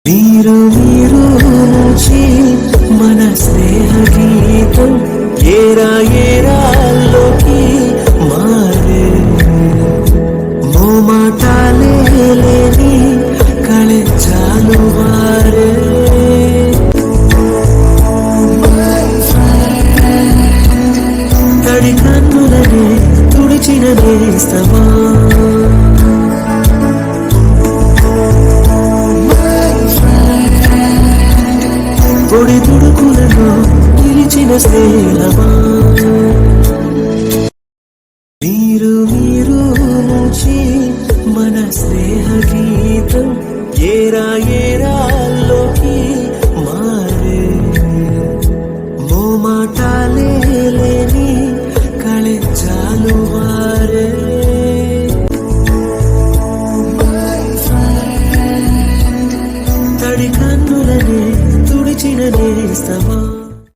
మీరు మీరు నుంచి మన స్నేహ గీతం ఏరా ఏరాల్లోకి మారే మోమాటాలే లేని కళెచ్చాలు వారే తడి కన్నులనే తుడిచిన నేస్తమా పొడి తుడుకులలో నిలిచిన స్నేహమా మీరు మీరు నుంచి మన స్నేహ గీతం ఏరా ఏరాల్లోకి మారే మోమాటాలే లేని కళెచ్చాలు వారే తడి కన్నులనే తుడిచిన నేస్తమా